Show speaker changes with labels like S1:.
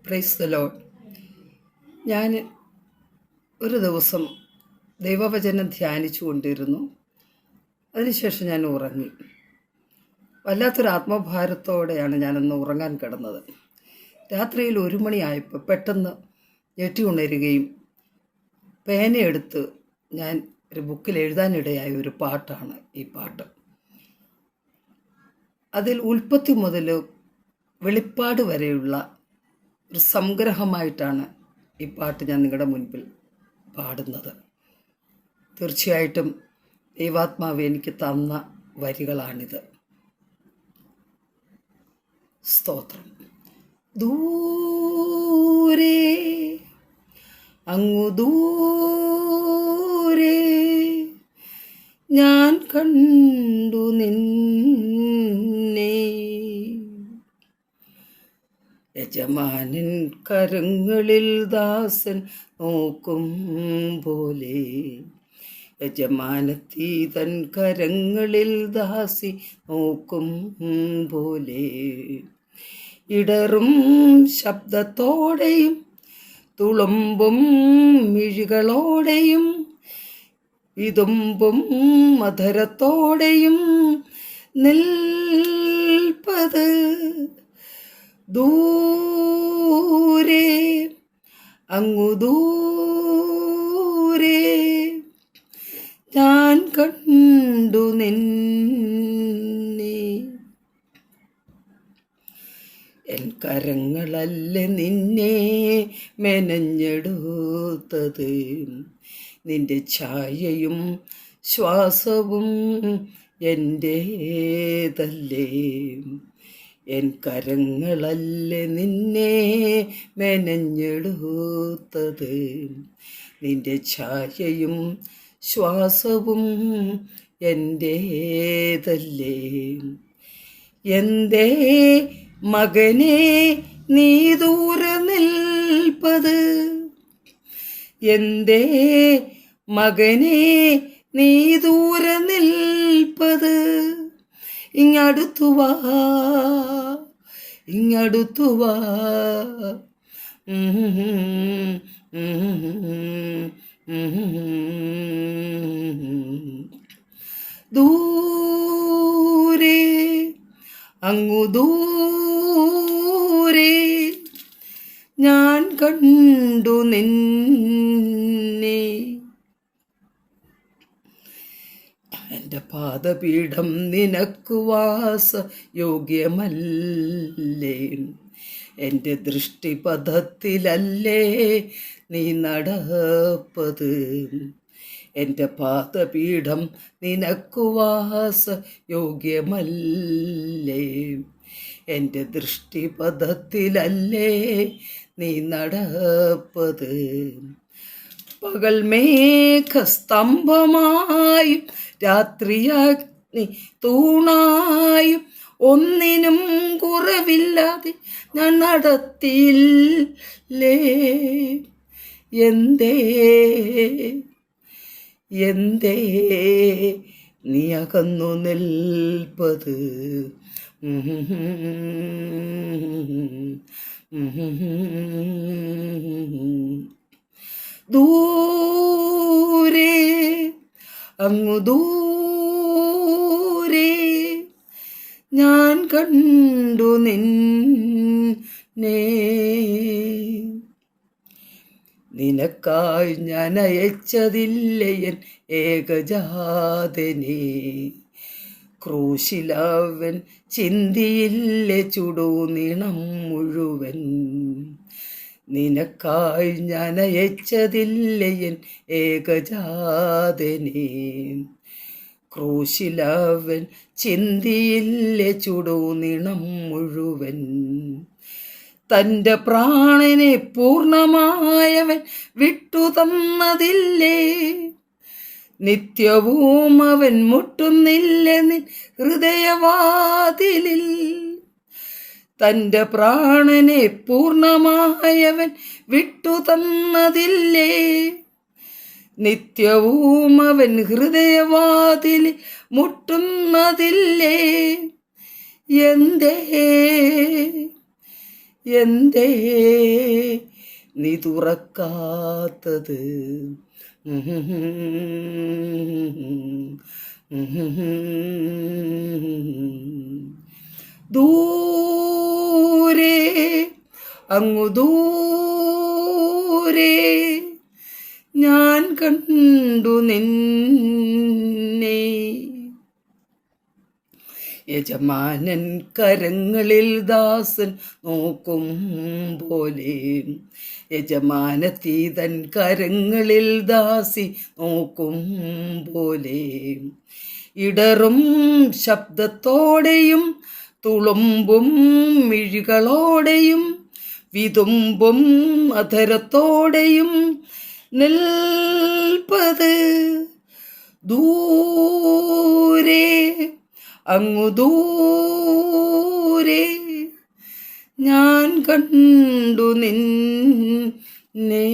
S1: Praise the Lord. ഞാൻ ഒരു ദിവസം ദൈവവചനം ധ്യാനിച്ചു കൊണ്ടിരുന്നു. അതിനുശേഷം ഞാൻ ഉറങ്ങി. വല്ലാത്തൊരു ആത്മഭാരത്തോടെയാണ് ഞാനന്ന് ഉറങ്ങാൻ കിടന്നത്. രാത്രിയിൽ 1 മണിയായപ്പോൾ പെട്ടെന്ന് ഞെട്ടി ഉണരുകയും പേനയെടുത്ത് ഞാൻ ഒരു ബുക്കിൽ എഴുതാനിടയായ ഒരു പാട്ടാണ് ഈ പാട്ട്. അതിൽ ഉൽപ്പത്തി മുതൽ വെളിപ്പാട് വരെയുള്ള ഒരു സംഗ്രഹമായിട്ടാണ് ഈ പാട്ട് ഞാൻ നിങ്ങളുടെ മുൻപിൽ പാടുന്നത്. തീർച്ചയായിട്ടും ദൈവാത്മാവ് എനിക്ക് തന്ന വരികളാണിത്. സ്തോത്രം. ദൂരെ അങ്ങു ദൂരെ ഞാൻ കണ്ടു നിന്നെ, യജമാനൻ കരങ്ങളിൽ ദാസൻ നോക്കും പോലെ, യജമാനത്തി തൻ കരങ്ങളിൽ ദാസി നോക്കും പോലെ, ഇടറും ശബ്ദത്തോടെയും തുളുമ്പും മിഴികളോടെയും വിതുമ്പും മധുരത്തോടെയും നിൽപ്പത് ദൂരെ അങ്ങു ദൂരെ ഞാൻ കണ്ടു നിന്നെ. എൻ കരങ്ങളല്ല നിന്നെ മെനഞ്ഞെടുത്തത്, നിന്റെ ഛായയും ശ്വാസവും എൻ്റേതല്ലേ. എൻ കരങ്ങളല്ല നിന്നെ മെനഞ്ഞെടുത്തത്, നിന്റെ ഛായയും ശ്വാസവും എൻ്റേതല്ലേ. എന്തേ മകനെ നീ ദൂരെ നിൽപ്പത്, എന്തേ മകനെ നീ ദൂരെ നിൽപ്പത്, ഇങ്ങടുത്തു വാ ഇങ്ങടുത്തു വാ. ദൂരെ അങ്ങു ദൂരെ ഞാൻ കണ്ടു നിന്നെ. എൻ്റെ പാദപീഠം നിനക്കു വാസ യോഗ്യമല്ലേ, എൻ്റെ ദൃഷ്ടിപഥത്തിലല്ലേ നീ നടപ്പത്. എൻ്റെ പാദപീഠം നിനക്കു വാസ യോഗ്യമല്ലേ, എൻ്റെ ദൃഷ്ടിപഥത്തിലല്ലേ നീ നടപ്പത്. പകൽ മേഘസ്തംഭമായും രാത്രിയഗ്നി തൂണായും ഒന്നിനും കുറവില്ലാതെ ഞാൻ നടത്തിയില്ലേ. എന്തേ എന്തേ നീ അകന്നു നിൽപ്പത്, ദൂരെ അങ്ങു ദൂരെ ഞാൻ കണ്ടു നിന്നെ. നിനക്കായി ഞാൻ അയച്ചതില്ലയൻ ഏകജാതനെ, ക്രൂശിലവൻ ചിന്തിയില്ലേ ചുടുനിണം മുഴുവൻ. നിനക്കായി ഞാൻ അയച്ചതില്ലയൻ ഏകജാതനെ, ക്രൂശിലവൻ ചിന്തിയില്ലേ ചുടുനിണം മുഴുവൻ. തൻ്റെ പ്രാണനെ പൂർണ്ണമായവൻ വിട്ടു തന്നതില്ലേ, നിത്യവും അവൻ മുട്ടുന്നില്ല നിൻ ഹൃദയവാതിലിൽ. തൻ്റെ പ്രാണനെ പൂർണ്ണമായവൻ വിട്ടു തന്നതില്ലേ, നിത്യവും അവൻ ഹൃദയവാതിലിൽ മുട്ടുന്നതില്ലേ. എന്തേ എന്തേ നീ തുറക്കാത്തത്? ദൂരെ അങ്ങു ദൂരെ ഞാൻ കണ്ടു നിന്നെ. യജമാനൻ കരങ്ങളിൽ ദാസൻ നോക്കും പോലെ, യജമാനത്തി തൻ കരങ്ങളിൽ ദാസി നോക്കും പോലെ, ഇടറും ശബ്ദത്തോടെയും തുളുമ്പും മിഴികളോടെയും വിതുമ്പും അധരത്തോടെയും നിൽപ്പത് ദൂരെ അങ്ങു ദൂരെ ഞാൻ കണ്ടു നിന്നെ.